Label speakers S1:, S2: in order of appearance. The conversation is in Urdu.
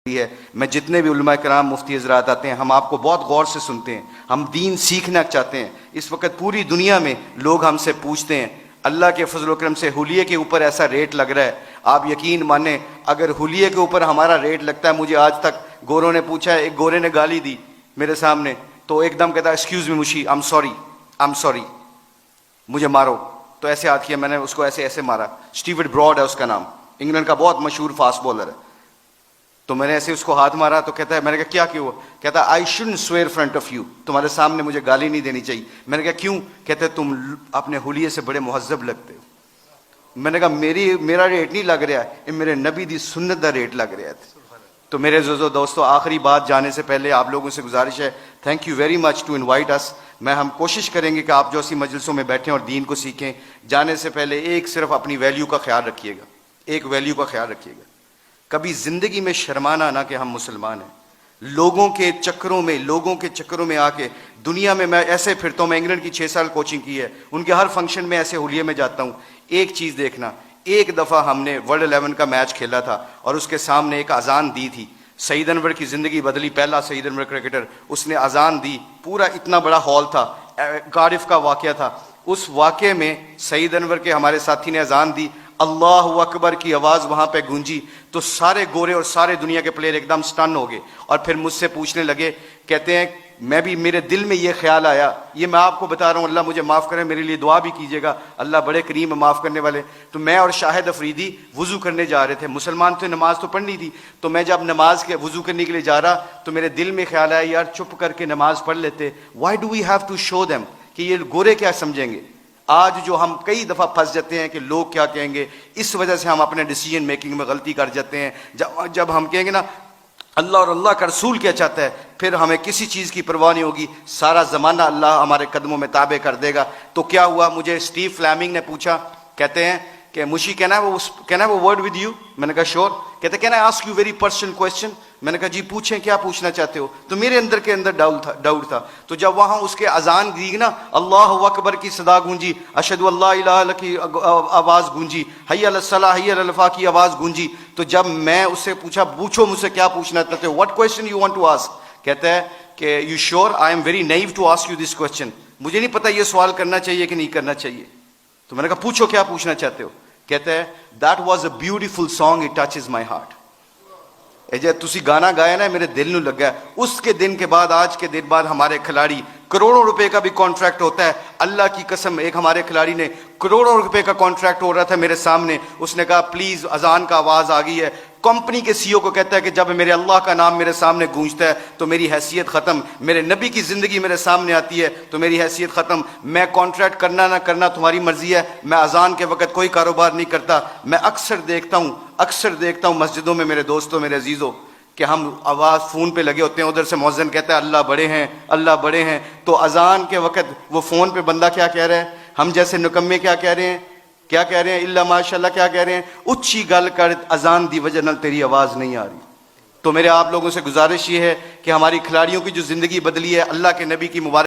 S1: ہے. میں جتنے بھی علماء کرام مفتی حضرات آتے ہیں ہم آپ کو بہت غور سے سنتے ہیں, ہم دین سیکھنا چاہتے ہیں. اس وقت پوری دنیا میں لوگ ہم سے پوچھتے ہیں, اللہ کے فضل و کرم سے حلیے کے اوپر ایسا ریٹ لگ رہا ہے, آپ یقین مانیں اگر حلیے کے اوپر ہمارا ریٹ لگتا ہے, مجھے آج تک گوروں نے پوچھا ہے, ایک گورے نے گالی دی میرے سامنے تو ایک دم کہتا ایکسکیوز می مشی, آئی ایم سوری, مجھے مارو. تو ایسے ہاتھ کیا, میں نے اس کو ایسے مارا. اسٹیورٹ براڈ ہے اس کا نام, انگلینڈ کا بہت مشہور فاسٹ بالر ہے. تو میں نے ایسے اس کو ہاتھ مارا تو کہتا ہے, میں نے کہا کیا کیوں؟ کہتا ہے I shouldn't severe front of you, تمہارے سامنے مجھے گالی نہیں دینی چاہیے. میں نے کہا کیوں؟ کہتا ہے تم اپنے حلیے سے بڑے مہذب لگتے ہو. میں نے کہا میرا ریٹ نہیں لگ رہا ہے, یہ میرے نبی دی سنت دا ریٹ لگ رہا ہے. تو میرے عزیزو دوستو, آخری بات جانے سے پہلے آپ لوگوں سے گزارش ہے, thank you very much to invite us. ہم کوشش کریں گے کہ آپ جو اسی مجلسوں میں بیٹھیں اور دین کو سیکھیں. جانے سے پہلے ایک صرف اپنی ویلیو کا خیال رکھیے گا, ایک ویلیو کا خیال رکھیے گا. کبھی زندگی میں شرمانا نہ کہ ہم مسلمان ہیں. لوگوں کے چکروں میں آ کے دنیا میں ایسے پھرتا ہوں. میں انگلینڈ کی 6 سال کوچنگ کی ہے, ان کے ہر فنکشن میں ایسے حلیے میں جاتا ہوں. ایک چیز دیکھنا, ایک دفعہ ہم نے ورلڈ 11 کا میچ کھیلا تھا اور اس کے سامنے ایک اذان دی تھی. سعید انور کی زندگی بدلی, پہلا سعید انور کرکٹر, اس نے اذان دی. پورا اتنا بڑا ہال تھا, کارڈف کا واقعہ تھا. اس واقعے میں سعید انور کے ہمارے ساتھی نے اذان دی, اللہ اکبر کی آواز وہاں پہ گونجی تو سارے گورے اور سارے دنیا کے پلیئر ایک دم سٹن ہو گئے. اور پھر مجھ سے پوچھنے لگے, کہتے ہیں میں بھی, میرے دل میں یہ خیال آیا, یہ میں آپ کو بتا رہا ہوں, اللہ مجھے معاف کرے, میرے لیے دعا بھی کیجیے گا, اللہ بڑے کریم معاف کرنے والے. تو میں اور شاہد افریدی وضو کرنے جا رہے تھے, مسلمان تھے, نماز تو پڑھنی تھی. تو میں جب نماز کے وضو کرنے کے لیے جا رہا تو میرے دل میں خیال آیا, یار چپ کر کے نماز پڑھ لیتے, why do we have to show them, کہ یہ گورے کیا سمجھیں گے. آج جو ہم کئی دفعہ پھنس جاتے ہیں کہ لوگ کیا کہیں گے, اس وجہ سے ہم اپنے ڈیسیجن میکنگ میں غلطی کر جاتے ہیں. جب ہم کہیں گے نا اللہ اور اللہ کا رسول کیا چاہتا ہے, پھر ہمیں کسی چیز کی پرواہ نہیں ہوگی, سارا زمانہ اللہ ہمارے قدموں میں تابع کر دے گا. تو کیا ہوا, مجھے اسٹیو فلیمنگ نے پوچھا, کہتے ہیں کہ مشی کہنا ہے وہ ورڈ ود یو. میں نے کہا شور. کہتے can I ask you very personal question. میں نے کہا جی پوچھیں, کیا پوچھنا چاہتے ہو. تو میرے اندر کے اندر ڈاؤٹ تھا. تو جب وہاں اس کے اذان دی نا, اللہ اکبر کی صدا گونجی, اشہد اللہ الہ الا اللہ کی آواز گونجی, حی علی الصلاۃ حی علی الفلاح کی آواز گونجی. تو جب میں اس سے پوچھو مجھ سے کیا پوچھنا چاہتے ہو, what question you want to ask. کہتا ہے کہ you sure I am very new to ask you this question, مجھے نہیں پتا یہ سوال کرنا چاہیے کہ نہیں کرنا چاہیے. تو میں نے کہا پوچھو کیا پوچھنا چاہتے ہو. کہتا ہے that was a beautiful song, it touches my heart. جب تسی گانا گایا نا میرے دل نو لگا ہے. اس کے دن کے بعد, آج کے دن بعد ہمارے کھلاڑی, کروڑوں روپے کا بھی کانٹریکٹ ہوتا ہے, اللہ کی قسم. ایک ہمارے کھلاڑی نے کروڑوں روپے کا کانٹریکٹ ہو رہا تھا میرے سامنے, اس نے کہا پلیز اذان کا آواز آ گئی ہے. کمپنی کے سی او کو کہتا ہے کہ جب میرے اللہ کا نام میرے سامنے گونجتا ہے تو میری حیثیت ختم, میرے نبی کی زندگی میرے سامنے آتی ہے تو میری حیثیت ختم. میں کانٹریکٹ کرنا نہ کرنا تمہاری مرضی ہے, میں اذان کے وقت کوئی کاروبار نہیں کرتا. میں اکثر دیکھتا ہوں مسجدوں میں میرے دوستوں, میرے عزیزوں, کہ ہم آواز فون پہ لگے ہوتے ہیں, ادھر سے مؤذن کہتا ہے اللہ بڑے ہیں, اللہ بڑے ہیں. تو اذان کے وقت وہ فون پہ بندہ کیا کہہ رہا ہے, ہم جیسے نکمے کیا کہہ رہے ہیں, اللہ ماشاء اللہ کیا کہہ رہے ہیں, اچھی گل کر, اذان دی وجہ نال تیری آواز نہیں آ رہی. تو میرے آپ لوگوں سے گزارش یہ ہے کہ ہماری کھلاڑیوں کی جو زندگی بدلی ہے, اللہ کے نبی کی مبارک